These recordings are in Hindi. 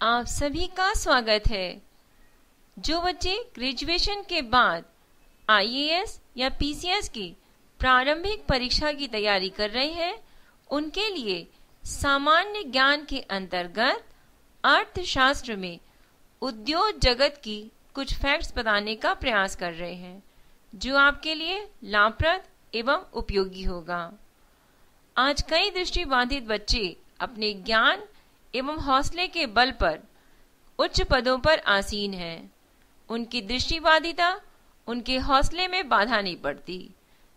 आप सभी का स्वागत है। जो बच्चे ग्रेजुएशन के बाद आईएएस या पीसीएस की प्रारंभिक परीक्षा की तैयारी कर रहे हैं, उनके लिए सामान्य ज्ञान के अंतर्गत अर्थशास्त्र में उद्योग जगत की कुछ फैक्ट्स बताने का प्रयास कर रहे हैं, जो आपके लिए लाभप्रद एवं उपयोगी होगा। आज कई दृष्टिबाधित बच्चे अपने ज्ञान एवं हौसले के बल पर उच्च पदों पर आसीन हैं। उनकी दृष्टिबाधिता उनके हौसले में बाधा नहीं पड़ती।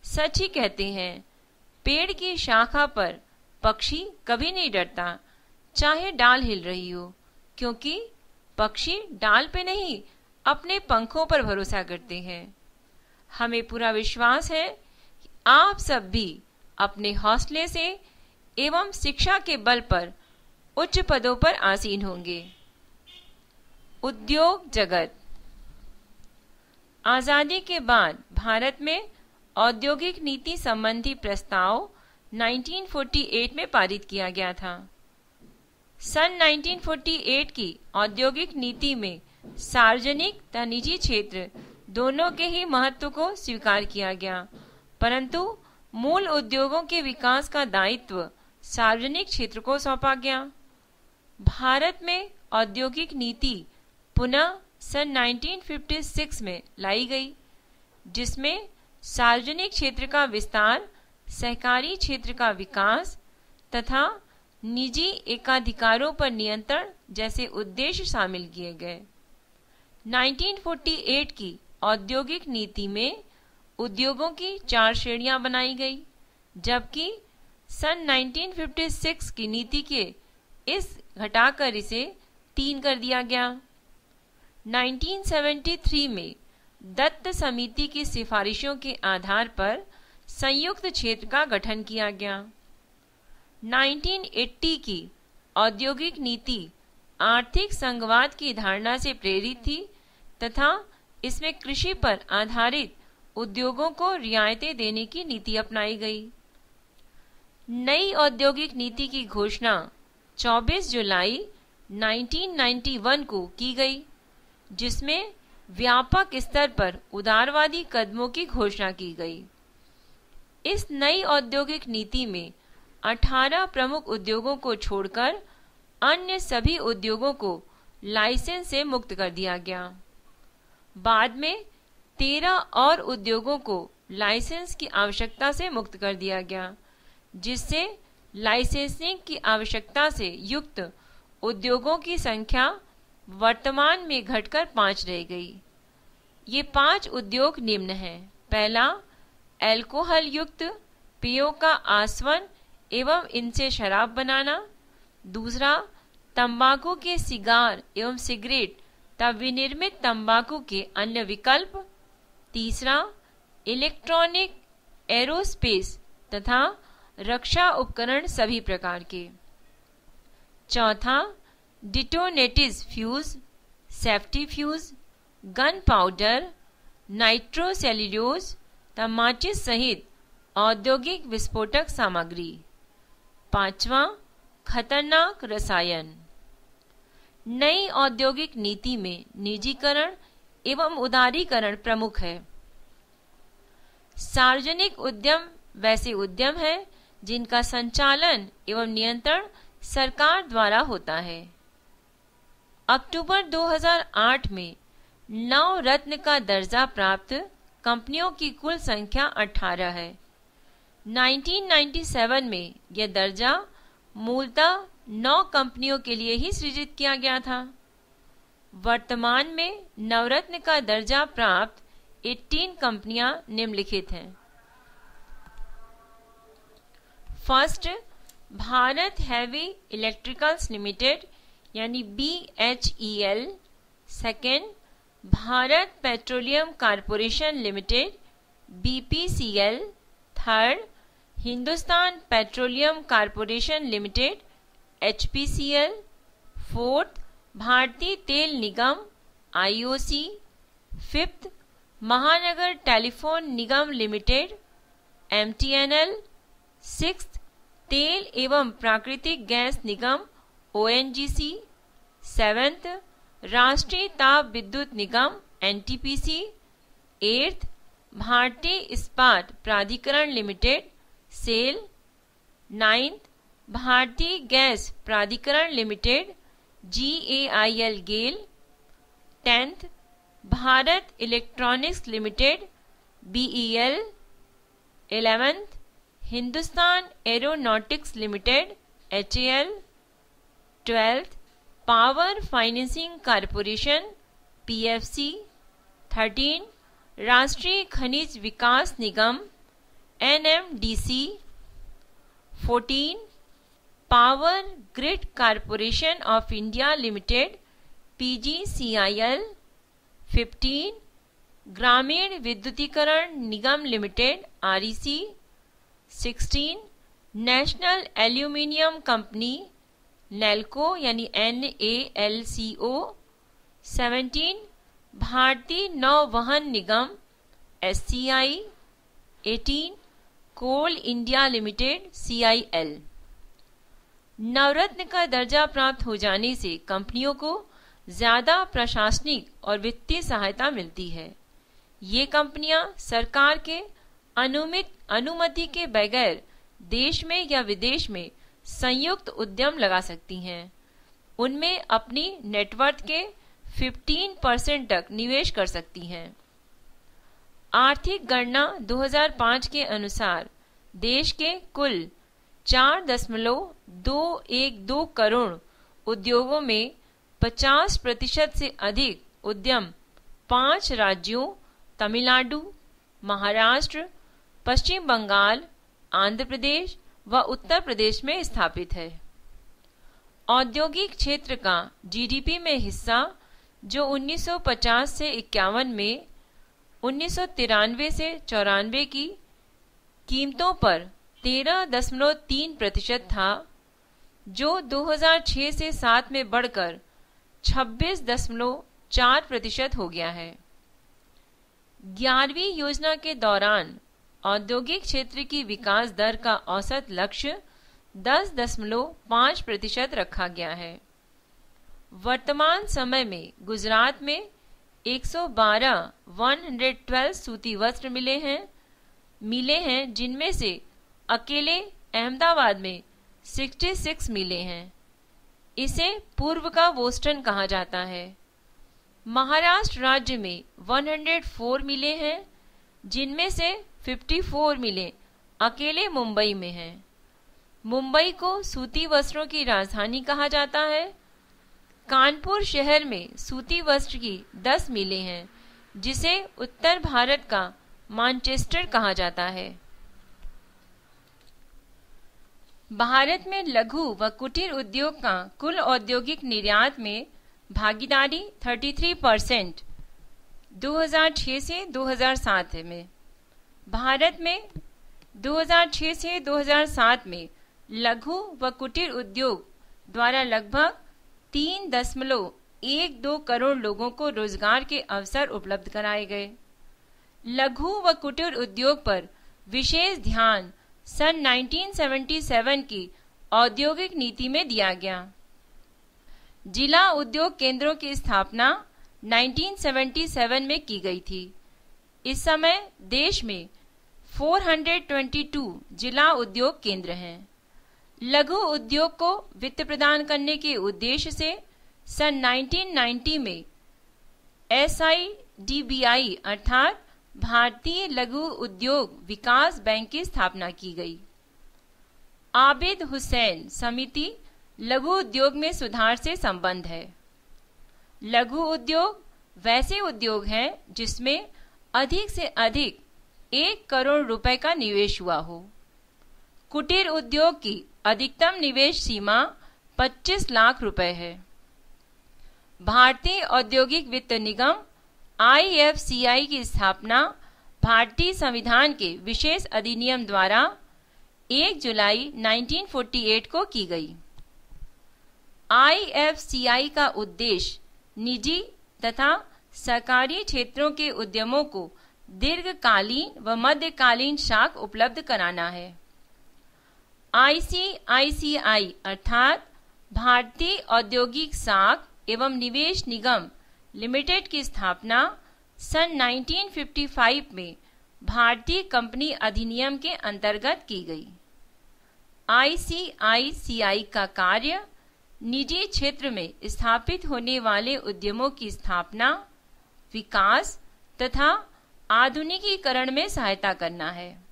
सच ही कहते हैं, पेड़ की शाखा पर पक्षी कभी नहीं डरता, चाहे डाल हिल रही हो, क्योंकि पक्षी डाल पे नहीं अपने पंखों पर भरोसा करते हैं। हमें पूरा विश्वास है कि आप सब भी अपने हौसले से एवं शिक्षा के बल पर उच्च पदों पर आसीन होंगे। उद्योग जगत। आजादी के बाद भारत में औद्योगिक नीति संबंधी प्रस्ताव 1948 में पारित किया गया था। सन 1948 की औद्योगिक नीति में सार्वजनिक तथा निजी क्षेत्र दोनों के ही महत्व को स्वीकार किया गया, परंतु मूल उद्योगों के विकास का दायित्व सार्वजनिक क्षेत्र को सौंपा गया। भारत में औद्योगिक नीति पुनः सन 1956 में लाई गई, जिसमें सार्वजनिक क्षेत्र का विस्तार, सहकारी क्षेत्र का विकास तथा निजी एकाधिकारों पर नियंत्रण जैसे उद्देश्य शामिल किए गए। 1948 की औद्योगिक नीति में उद्योगों की 4 श्रेणियां बनाई गई, जबकि सन 1956 की नीति के इस घटाकर इसे 3 कर दिया गया। 1973 में दत्त समिति की सिफारिशों के आधार पर संयुक्त क्षेत्र का गठन किया गया। 1980 की औद्योगिक नीति आर्थिक संघवाद की धारणा से प्रेरित थी तथा इसमें कृषि पर आधारित उद्योगों को रियायतें देने की नीति अपनाई गई। नई औद्योगिक नीति की घोषणा 24 जुलाई 1991 को की गई, जिसमें व्यापक स्तर पर उदारवादी कदमों की घोषणा की गई। इस नई औद्योगिक नीति में 18 प्रमुख उद्योगों को छोड़कर अन्य सभी उद्योगों को लाइसेंस से मुक्त कर दिया गया। बाद में 13 और उद्योगों को लाइसेंस की आवश्यकता से मुक्त कर दिया गया, जिससे लाइसेंसिंग की आवश्यकता से युक्त उद्योगों की संख्या वर्तमान में घटकर 5 रह गई। ये 5 उद्योग निम्न हैं। पहला, अल्कोहल युक्त पेयों का आसवन एवं इनसे शराब बनाना। दूसरा, तंबाकू के सिगार एवं सिगरेट तथा विनिर्मित तंबाकू के अन्य विकल्प। तीसरा, इलेक्ट्रॉनिक, एरोस्पेस तथा रक्षा उपकरण सभी प्रकार के। चौथा, detonative fuse, safety fuse, gun powder, nitrocellulose तथा माचिस सहित औद्योगिक विस्फोटक सामग्री। पांचवा, खतरनाक रसायन। नई औद्योगिक नीति में निजीकरण एवं उदारीकरण प्रमुख है। सार्वजनिक उद्यम वैसे उद्यम है जिनका संचालन एवं नियंत्रण सरकार द्वारा होता है। अक्टूबर 2008 में नवरत्न का दर्जा प्राप्त कंपनियों की कुल संख्या 18 है। 1997 में यह दर्जा मूलतः 9 कंपनियों के लिए ही सृजित किया गया था। वर्तमान में नवरत्न का दर्जा प्राप्त 18 कंपनियां निम्नलिखित हैं। First, Bharat heavy electricals limited यानी BHEL। Second, Bharat petroleum corporation limited BPCL। Third, Hindustan petroleum corporation limited HPCL। Fourth, भारतीय तेल निगम IOC। फिफ्थ, महानगर टेलीफोन निगम लिमिटेड MTNL। सिक्स्थ, तेल एवं प्राकृतिक गैस निगम ONGC। 7th राष्ट्रीय ताप विद्युत निगम NTPC, 8th भारतीय इस्पात प्राधिकरण लिमिटेड सेल, 9th भारतीय गैस प्राधिकरण limited GAIL GAIL, 10th Bharat electronics limited BEL, 11th Hindustan aeronautics limited HAL, 12th power financing corporation PFC, 13 राष्ट्रीय खनिज विकास निगम NMDC, 14 power grid corporation of India limited PGCIL, 15 ग्रामीण विद्युतीकरण निगम limited REC, 16 national aluminium company NALCO यानी NALCO, 17 भारतीय नौवहन निगम SCI, 18 coal India limited CIL। नवरत्न का दर्जा प्राप्त हो जाने से कंपनियों को ज्यादा प्रशासनिक और वित्तीय सहायता मिलती है। ये कंपनियां सरकार के अनुमति के बगैर देश में या विदेश में संयुक्त उद्यम लगा सकती हैं। उनमें अपनी नेटवर्थ के 15% तक निवेश कर सकती हैं। आर्थिक गणना 2005 के अनुसार देश के कुल 4.212 करोड़ उद्योगों में 50% से अधिक उद्यम 5 राज्यों तमिलनाडु, महाराष्ट्र, पश्चिम बंगाल, आंध्र प्रदेश व उत्तर प्रदेश में स्थापित है। औद्योगिक क्षेत्र का GDP में हिस्सा जो 1950 से 51 में 1993 से 94 की कीमतों पर 13.3% था, जो 2006 से 7 में बढ़कर 26.4% हो गया है। 11वीं योजना के दौरान औद्योगिक क्षेत्र की विकास दर का औसत लक्ष्य 10.5% रखा गया है। वर्तमान समय में गुजरात में 112 सूती वस्त्र मिले हैं, जिनमें से अकेले अहमदाबाद में 66 मिले हैं। इसे पूर्व का बोस्टन कहा जाता है। महाराष्ट्र राज्य में 104 मिले हैं, जिनमें से 54 मिले अकेले मुंबई में हैं। मुंबई को सूती वस्त्रों की राजधानी कहा जाता है। कानपुर शहर में सूती वस्त्र की 10 मिलें हैं, जिसे उत्तर भारत का मैनचेस्टर कहा जाता है। भारत में लघु व कुटीर उद्योग का कुल औद्योगिक निर्यात में भागीदारी 33% 2006 से 2007 में। भारत में 2006 से 2007 में लघु व कुटीर उद्योग द्वारा लगभग 3.12 करोड़ लोगों को रोजगार के अवसर उपलब्ध कराए गए। लघु व कुटीर उद्योग पर विशेष ध्यान सन 1977 की औद्योगिक नीति में दिया गया। जिला उद्योग केंद्रों की स्थापना 1977 में की गई थी। इस समय देश में 422 जिला उद्योग केंद्र हैं। लघु उद्योग को वित्त प्रदान करने के उद्देश्य से सन 1990 में SIDBI अर्थात भारतीय लघु उद्योग विकास बैंक की स्थापना की गई। आबिद हुसैन समिति लघु उद्योग में सुधार से संबंध है। लघु उद्योग वैसे उद्योग हैं जिसमें अधिक से अधिक 1 करोड़ रुपए का निवेश हुआ हो। कुटीर उद्योग की अधिकतम निवेश सीमा 25 लाख रुपए है। भारतीय औद्योगिक वित्त निगम IFCI की स्थापना भारतीय संविधान के विशेष अधिनियम द्वारा 1 जुलाई 1948 को की गई। IFCI का उद्देश्य निजी तथा सरकारी क्षेत्रों के उद्यमों को दीर्घकालीन व मध्यकालीन साख उपलब्ध कराना है। ICICI अर्थात भारतीय औद्योगिक साख एवं निवेश निगम लिमिटेड की स्थापना सन 1955 में भारतीय कंपनी अधिनियम के अंतर्गत की गई। ICICI का कार्य निजी क्षेत्र में स्थापित होने वाले उद्यमों की स्थापना, विकास तथा आधुनिकीकरण में सहायता करना है।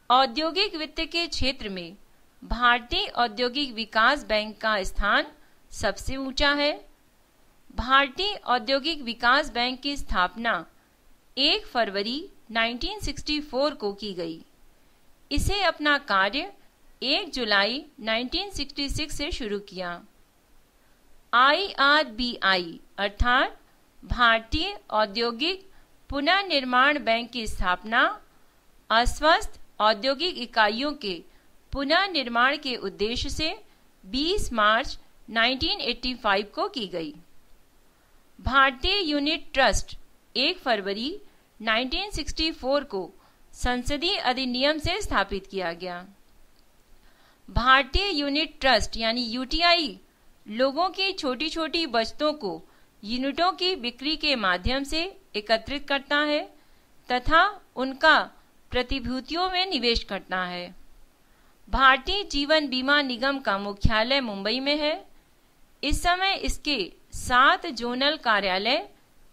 औद्योगिक वित्त के क्षेत्र में भारतीय औद्योगिक विकास बैंक का स्थान सबसे ऊंचा है। भारतीय औद्योगिक विकास बैंक की स्थापना 1 फरवरी 1964 को की गई। इसे अपना कार्य 1 जुलाई 1966 से शुरू किया। IRBI अर्थात भारतीय औद्योगिक पुनर्निर्माण बैंक की स्थापना अस्वस्थ औद्योगिक इकाइयों के पुनर्निर्माण के उद्देश्य से 20 मार्च 1985 को की गई। भारतीय यूनिट ट्रस्ट 1 फरवरी 1964 को संसदीय अधिनियम से स्थापित किया गया। भारतीय यूनिट ट्रस्ट यानी UTI लोगों की छोटी छोटी बचतों को यूनिटों की बिक्री के माध्यम से एकत्रित करता है तथा उनका प्रतिभूतियों में निवेश करता है। भारतीय जीवन बीमा निगम का मुख्यालय मुंबई में है। इस समय इसके 7 जोनल कार्यालय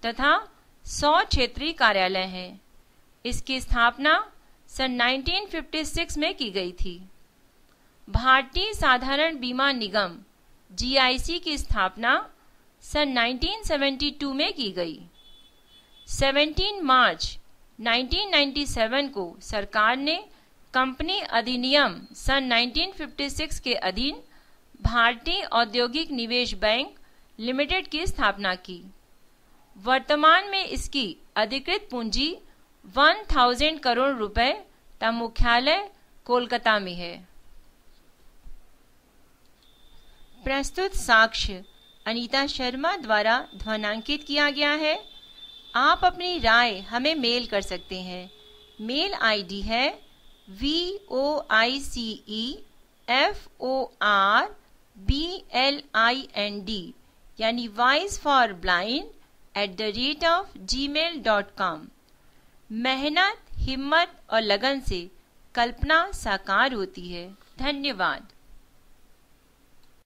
तथा 100 क्षेत्रीय कार्यालय हैं। इसकी स्थापना सन 1956 में की गई थी। भारतीय साधारण बीमा निगम GIC की स्थापना सन 1972 में की गई। 17 मार्च 1997 को सरकार ने कंपनी अधिनियम सन 1956 के अधीन भारतीय औद्योगिक निवेश बैंक लिमिटेड की स्थापना की। वर्तमान में इसकी अधिकृत पूंजी 1000 करोड़ रुपए तथा मुख्यालय कोलकाता में है। प्रस्तुत साक्ष्य अनीता शर्मा द्वारा ध्वनांकित किया गया है। आप अपनी राय हमें मेल कर सकते हैं। मेल ID है voiceforblind यानी voiceforblind@gmail.com। मेहनत, हिम्मत और लगन से कल्पना साकार होती है। धन्यवाद।